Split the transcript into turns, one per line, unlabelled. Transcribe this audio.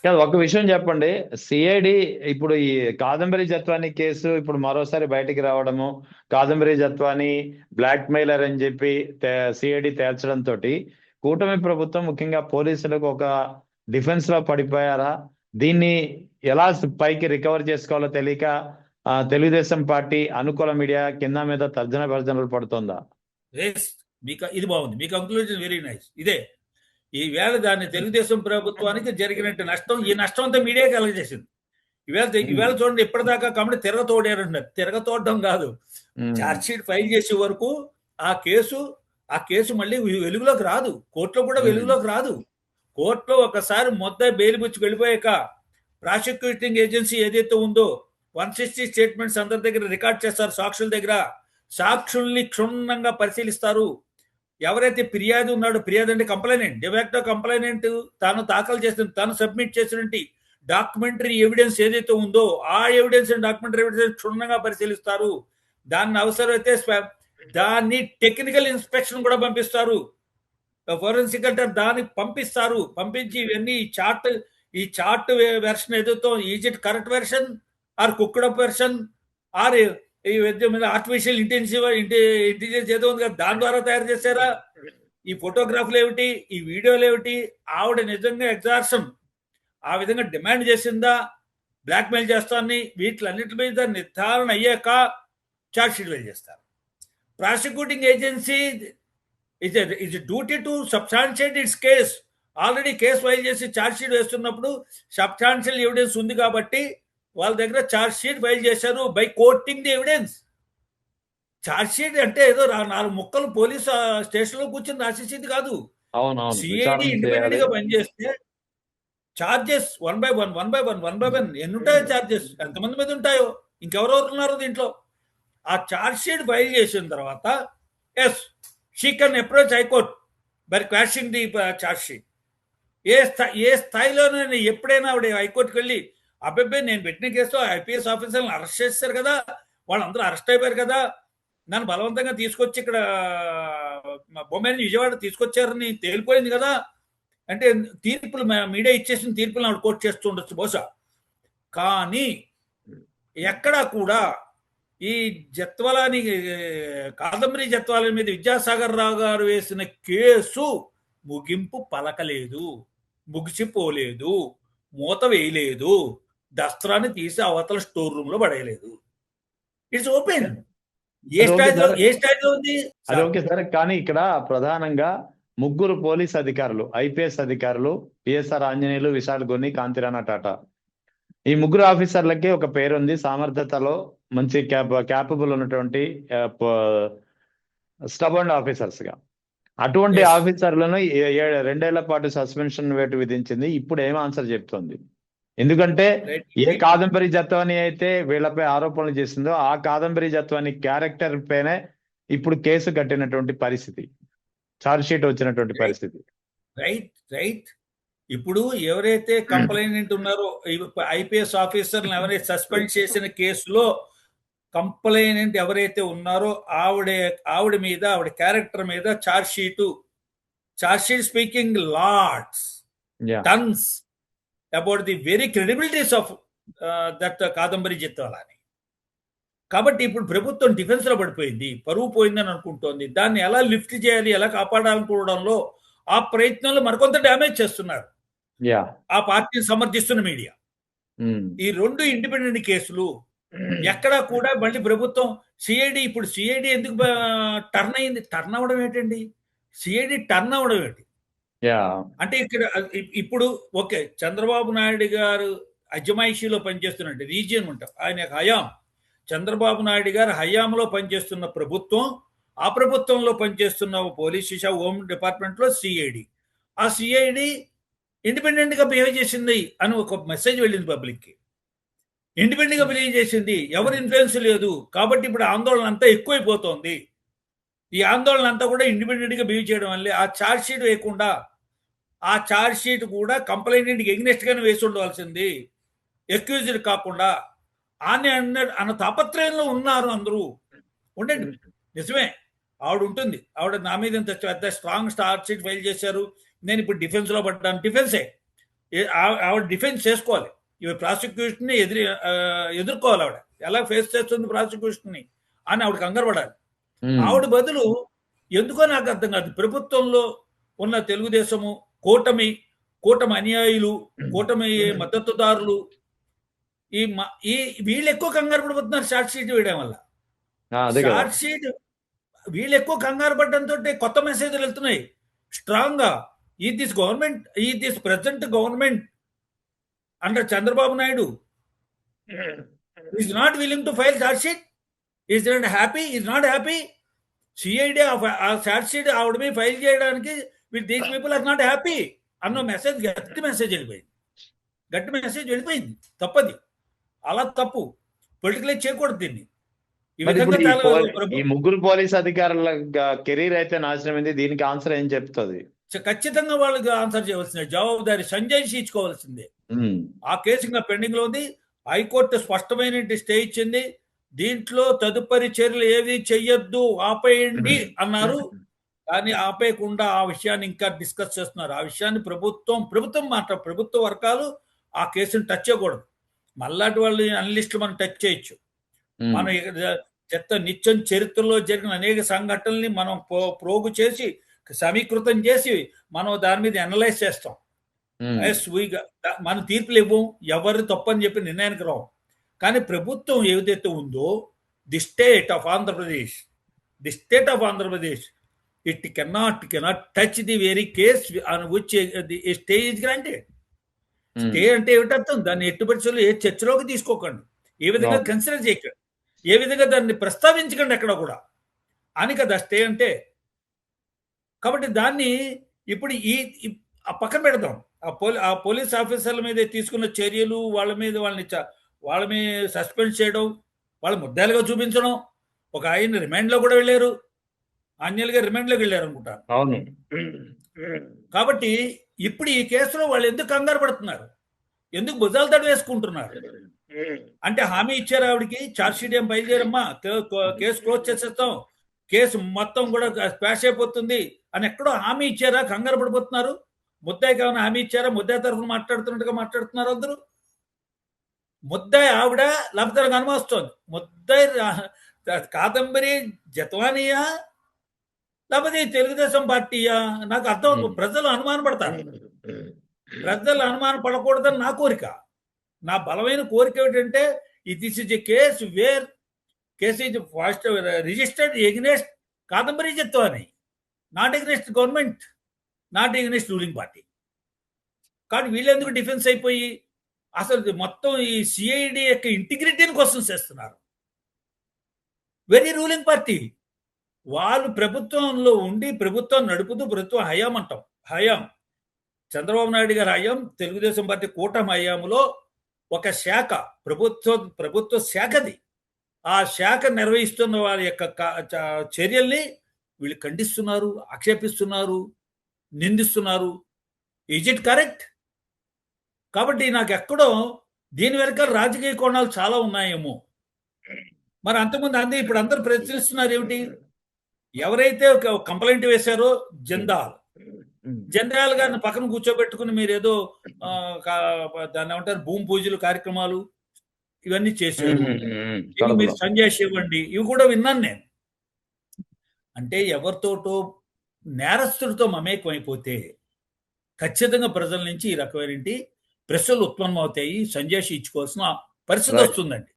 కాదు, ఒక విషయం చెప్పండి. సిఐడి ఇప్పుడు ఈ కాదంబరి జత్వాని కేసు ఇప్పుడు మరోసారి బయటికి రావడము, కాదంబరి జత్వాని బ్లాక్ మెయిలర్ అని చెప్పి సిఐడి తేల్చడం తోటి కూటమి ప్రభుత్వం ముఖ్యంగా పోలీసులకు ఒక డిఫెన్స్ లో పడిపోయారా? దీన్ని ఎలా పైకి రికవర్ చేసుకోవాలో తెలియక తెలుగుదేశం పార్టీ అనుకూల మీడియా కింద మీద తర్జన భర్జనలు పడుతుందా?
మీకు ఇది బాగుంది, మీ కంక్లూజన్ వెరీ నైస్. ఇదే ఈవేళ దాన్ని తెలుగుదేశం ప్రభుత్వానికి జరిగినట్టు నష్టం, ఈ నష్టం అంతా మీడియా కలగజేసింది. ఈవేళ చూడండి, ఇప్పటిదాకా కమిటీ తిరగతోడారంటారు. తిరగతోడడం కాదు, ఛార్జ్ షీట్ ఫైల్ చేసే వరకు ఆ కేసు మళ్ళీ వెలుగులోకి రాదు, కోర్టులో కూడా వెలుగులోకి రాదు. కోర్టులో ఒకసారి మొత్తం బెయిల్ పుచ్చుకు వెళ్ళిపోయాక ప్రాసిక్యూటింగ్ ఏజెన్సీ ఏదైతే ఉందో 160 స్టేట్మెంట్స్ అందరి దగ్గర రికార్డ్ చేస్తారు, సాక్షుల దగ్గర. సాక్షుల్ని క్షుణ్ణంగా పరిశీలిస్తారు. ఎవరైతే ఫిర్యాదు ఉన్నాడో, ఫిర్యాదు అంటే కంప్లైనెంట్, డిఫాక్టో కంప్లైనెంట్ తాను దాఖలు చేసిన, తాను సబ్మిట్ చేసినటువంటి డాక్యుమెంటరీ ఎవిడెన్స్ ఏదైతే ఉందో ఆ ఎవిడెన్స్ డాక్యుమెంటరీ ఎవిడెన్స్ క్షుణ్ణంగా పరిశీలిస్తారు. దాన్ని అవసరమైతే దాన్ని టెక్నికల్ ఇన్స్పెక్షన్ కూడా పంపిస్తారు. ఫోరెన్సిక్ అంటే దాన్ని పంపిస్తారు. పంపించి ఇవన్నీ ఈ చార్ట్ వెర్షన్ ఏదైతే, is it correct version or cooked up version or ఈ మీద ఆర్టిఫిషియల్ ఇంటెలిజెన్స్ ఏదో ఉంది కదా, దాని ద్వారా తయారు చేశారా? ఈ ఫోటోగ్రాఫ్లు ఏమిటి, ఈ వీడియోలు ఏమిటి? ఆవిడ నిజంగా ఎగ్జార్షన్ ఆ విధంగా డిమాండ్ చేసిందా, బ్లాక్మెయిల్ చేస్తానని? వీటిలన్నిటి మీద నిర్ధారణ అయ్యాక ఛార్జ్ షీట్ ఫైల్ చేస్తారు. Prosecuting agency is duty to substantiate it's case. Already case file చేసి ఛార్జ్ షీట్ వేస్తున్నప్పుడు సబ్స్టాన్షియల్ ఎవిడెన్స్ ఉంది కాబట్టి వాళ్ళ దగ్గర ఛార్జ్ షీట్ ఫైల్ చేశారు by courting the evidence. Charge sheet అంటే ఏదో 4 ముక్కలు పోలీస్ స్టేషన్ లో కూర్చొని రాసేసింది కాదు. సిఐడి ఇండిపెండెంట్ గా పనిచేస్తే చార్జెస్ వన్ బై వన్ ఎన్ని ఉంటాయో ఛార్జెస్, ఎంతమంది మీద ఉంటాయో, ఇంకెవరెవరు ఉన్నారు దీంట్లో. ఆ ఛార్జ్ షీట్ ఫైల్ చేసిన తర్వాత yes she can approach high court by quashing the charge sheet. ఏ స్థాయిలోనైనా ఎప్పుడైనా ఆవిడ హైకోర్టుకి వెళ్ళి, అబ్బాయి నేను పెట్టిన కేసులో ఐపీఎస్ ఆఫీసర్లను అరెస్ట్ చేస్తారు కదా, వాళ్ళందరూ అరెస్ట్ అయిపోయారు కదా, నన్ను బలవంతంగా తీసుకొచ్చి ఇక్కడ బొమ్మ విజయవాడ తీసుకొచ్చారని తేలిపోయింది కదా అంటే, తీర్పులు మీడియా ఇచ్చేసిన తీర్పులను ఆవిడ కోర్టు చేస్తూ ఉండొచ్చు బహుశా. కానీ ఎక్కడా కూడా ఈ జత్వాలని, కాదంబరి జత్వాల మీద విద్యాసాగర్ రావు గారు వేసిన కేసు ముగింపు పలకలేదు, ముగిసిపోలేదు, మూత వేయలేదు, దస్త్రాన్ని తీసి అవతల స్టోర్ రూమ్ లో పడేయలేదు. It's open. ఏ స్టైల్లో ఉంది
అది ఓకే సార్. కానీ ఇక్కడ ప్రధానంగా ముగ్గురు పోలీస్ అధికారులు, ఐపీఎస్ అధికారులు, పిఎస్ఆర్ ఆంజనేయులు, విశాల్ గొన్ని, కాంతిరాణా టాటా, ఈ ముగ్గురు ఆఫీసర్లకి ఒక పేరుంది, సామర్థ్యతలో మంచి క్యాపబుల్ ఉన్నటువంటి స్టబర్న్ ఆఫీసర్స్ గా. అటువంటి ఆఫీసర్లను 2 ఏళ్ల పాటు సస్పెన్షన్ వేటు విధించింది. ఇప్పుడు ఏం ఆన్సర్ చెప్తుంది? ఎందుకంటే ఏ కాదంబరి జత్వాని అయితే వీళ్ళపై ఆరోపణలు చేసిందో ఆ కాదంబరి జత్వాని క్యారెక్టర్ పైనే ఇప్పుడు కేసు కట్టినటువంటి పరిస్థితి, ఛార్జ్ షీట్ వచ్చినటువంటి పరిస్థితి.
రైట్. ఇప్పుడు ఎవరైతే కంప్లైనెంట్ ఉన్నారో, ఐపీఎస్ ఆఫీసర్లను ఎవరైతే సస్పెండ్ చేసిన కేసులో కంప్లైనెంట్ ఎవరైతే ఉన్నారో ఆవిడ మీద, ఆవిడ క్యారెక్టర్ మీద charge sheet speaking lots tons about the very credibilities of that Kadambari జత్వాలని. కాబట్టి ఇప్పుడు ప్రభుత్వం డిఫెన్స్ లో పడిపోయింది, పరువు పోయిందని అనుకుంటోంది. దాన్ని ఎలా లిఫ్ట్ చేయాలి, ఎలా కాపాడాలనుకోవడంలో ఆ ప్రయత్నంలో మరికొంత డ్యామేజ్ చేస్తున్నారు ఆ పార్టీని సమర్థిస్తున్న మీడియా. ఈ 2 ఇండిపెండెంట్ కేసులు ఎక్కడా కూడా మళ్ళీ ప్రభుత్వం ఇప్పుడు సిఐడి ఎందుకు టర్న్ అయింది? టర్న్ అవడం ఏంటండి? సిఐడి టర్న్ అవడం ఏంటి అంటే, ఇక్కడ ఇప్పుడు ఓకే, చంద్రబాబు నాయుడు గారు అజమాయిషీలో పనిచేస్తున్నట్టు రీజియన్ ఉంటాం, ఆయన హయాం, చంద్రబాబు నాయుడు గారు హయాంలో పనిచేస్తున్న ప్రభుత్వం, ఆ ప్రభుత్వంలో పనిచేస్తున్న పోలీస్ శాఖ, హోమ్ డిపార్ట్మెంట్ లో సిఐడి, ఆ సిఐడి ఇండిపెండెంట్ గా బిహేవ్ చేసింది అని ఒక మెసేజ్ వెళ్ళింది పబ్లిక్ కి. ఇండిపెండెంట్ గా బిహేవ్ చేసింది, ఎవరి ఇన్ఫ్లుయెన్స్ లేదు. కాబట్టి ఇప్పుడు ఆందోళన అంతా ఎక్కువైపోతోంది. ఈ ఆందోళన అంతా కూడా ఇండిపెండెంట్ గా బిహేవ్ చేయడం వల్లే ఆ ఛార్జ్ షీట్ వేయకుండా, ఆ ఛార్జ్ షీట్ కూడా కంప్లైంట్ ఎగ్నెస్ట్ గానే వేసి ఉండవలసింది, ఎక్యూజ్డ్ కాకుండా. అన్న తాపత్రయంలో ఉన్నారు అందరూ. ఉండండి, నిజమే, ఆవిడ ఉంటుంది, ఆవిడ నా మీద ఇంత పెద్ద స్ట్రాంగ్ ఛార్జ్ షీట్ ఫైల్ చేశారు, నేను ఇప్పుడు డిఫెన్స్ లో పడ్డాను, డిఫెన్సే. ఆవిడ డిఫెన్స్ చేసుకోవాలి. ఇవి ప్రాసిక్యూషన్ ని ఎదుర్కోవాలి. ఆవిడ ఎలా ఫేస్ చేస్తుంది ప్రాసిక్యూషన్ ని అని ఆవిడ కంగారు పడాలి. ఆవిడ బదులు ఎందుకో నాకు అర్థం కాదు, ప్రభుత్వంలో ఉన్న తెలుగుదేశము కూటమి అనుయాయులు, కూటమి మద్దతుదారులు ఈ వీళ్ళు ఎక్కువ కంగారు పడిపోతున్నారు షార్ట్ షీట్ వేయడం వల్ల. షార్ట్ షీట్ వీళ్ళు ఎక్కువ కంగారు పడడంతో కొత్త మెసేజ్లు వెళ్తున్నాయి స్ట్రాంగ్ గా. ఈ this present government under Chandrababu Naidu is not willing to file short sheet, is not happy. CID ఆ షార్ట్ షీట్ ఆవిడ మీద ఫైల్ చేయడానికి these people are not happy అన్న మెసేజ్, గట్టి మెసేజ్ వెళ్ళిపోయింది. తప్పది, అలా తప్పు. పొలిటికలైజ్ చేయకూడదు దీన్ని.
ఈ ముగ్గురు పోలీస్ అధికారుల కెరీర్ అయితే నాశనమైంది. దీనికి ఆన్సర్ ఏం చెప్తుంది?
ఖచ్చితంగా వాళ్ళకి ఆన్సర్ చేయవలసిందే, జవాబుదారి సంజయ్ ఇచ్చుకోవాల్సిందే. ఆ కేసు ఇంకా పెండింగ్ లో ఉంది. హైకోర్టు స్పష్టమైన స్టే ఇచ్చింది. దీంట్లో తదుపరి చర్యలు ఏవి చెయ్యొద్దు, ఆపేయండి అన్నారు. కానీ ఆపేయకుండా ఆ విషయాన్ని ఇంకా డిస్కస్ చేస్తున్నారు. ఆ విషయాన్ని ప్రభుత్వ వర్గాలు ఆ కేసును టచ్ చేయకూడదు. మళ్ళాటి వాళ్ళు అనలిస్టులు మనం టచ్ చేయొచ్చు. మనం నిత్యం చరిత్రలో జరిగిన అనేక సంఘటనల్ని మనం ప్రోగు చేసి సమీకృతం చేసి మనం దాని మీద అనలైజ్ చేస్తాం. మనం తీర్పులు ఇవ్వం, ఎవరు తప్పని చెప్పి నిర్ణయానికి రావు. కానీ ప్రభుత్వం ఏదైతే ఉందో the state of Andhra Pradesh it cannot touch the very case on which stay is granted. Stay అంటే ఏమిటర్థం? దాన్ని ఎట్టి పరిస్థితుల్లో ఏ చర్చలోకి తీసుకోకండి, ఏ విధంగా కన్సిడర్ చేయకండి, ఏ విధంగా దాన్ని ప్రస్తావించకండి ఎక్కడ కూడా అని కదా స్టే అంటే. కాబట్టి దాన్ని ఇప్పుడు పక్కన పెడదాం. ఆ పోలీస్ ఆఫీసర్ల మీద తీసుకున్న చర్యలు, వాళ్ళని సస్పెండ్ చేయడం, వాళ్ళ ముద్దాలుగా చూపించడం. ఒక ఆయన రిమాండ్ లో కూడా వెళ్ళారు, ఆంజనేయులుగా రిమాండ్ లోకి వెళ్ళారు అనుకుంటారు.
అవును.
కాబట్టి ఇప్పుడు ఈ కేసులో వాళ్ళు ఎందుకు కంగారు పడుతున్నారు, ఎందుకు భుజాలు తడి వేసుకుంటున్నారు అంటే, హామీ ఇచ్చారు ఆవిడకి, ఛార్జ్ షీట్ ఏం ఫైల్ చేయరమ్మా, కేసు క్లోజ్ చేసేస్తాం, కేసు మొత్తం కూడా స్పాష్ అయిపోతుంది అని ఎక్కడో హామీ ఇచ్చారా? కంగారు పడిపోతున్నారు. ముద్దాయికి ఏమైనా హామీ ఇచ్చారా? ముద్దాయి తరఫున మాట్లాడుతున్నట్టుగా మాట్లాడుతున్నారు అందరూ. ముద్దాయి ఆవిడ లేకపోతే అనుమానిస్తోంది. ముద్దాయి కాదంబరి జత్వానియా లేకపోతే తెలుగుదేశం పార్టీయా? నాకు అర్థం. ప్రజలు అనుమాన పడతారు. ప్రజలు అనుమానం పడకూడదని నా కోరిక. నా బలమైన కోరిక ఏమిటంటే, this is a case where case is first registered against Kadambari Jethwani, not against government, not against ruling party. కానీ వీళ్ళెందుకు డిఫెన్స్ అయిపోయి అసలు మొత్తం ఈ సిఐడి యొక్క ఇంటిగ్రిటీని క్వశ్చన్ చేస్తున్నారు. వెరీ రూలింగ్ పార్టీ వాళ్ళు ప్రభుత్వంలో ఉండి ప్రభుత్వం నడుపుతూ ప్రభుత్వం హయాం అంటాం. హయాం చంద్రబాబు నాయుడు గారి హయాం, తెలుగుదేశం పార్టీ కూటమి హయాంలో ఒక శాఖ ప్రభుత్వ శాఖది. ఆ శాఖ నిర్వహిస్తున్న వారి యొక్క చర్యల్ని వీళ్ళు ఖండిస్తున్నారు, ఆక్షేపిస్తున్నారు, నిందిస్తున్నారు. Is it correct? కాబట్టి నాకు ఎక్కడో దీని వెనక రాజకీయ కోణాలు చాలా ఉన్నాయేమో. మరి అంతకుముందు ఇప్పుడు అందరూ ప్రశ్నిస్తున్నారు ఏమిటి? ఎవరైతే ఒక కంప్లైంట్ వేశారో జంధ్యాల గారిని పక్కన కూర్చోబెట్టుకుని మీరు ఏదో దాన్ని ఏమంటారు భూమి పూజలు కార్యక్రమాలు ఇవన్నీ చేశారు, మీరు సంజయ్ ఇవ్వండి, ఇవి కూడా విన్నాను నేను. అంటే ఎవరితోటో నేరస్తుడితో మమేకం అయిపోతే ఖచ్చితంగా ప్రజల నుంచి ఈ రకమైన ప్రశ్నలు ఉత్పన్నమవుతాయి. సంజయ్ ఇచ్చుకోవాల్సిన పరిస్థితి వస్తుందండి.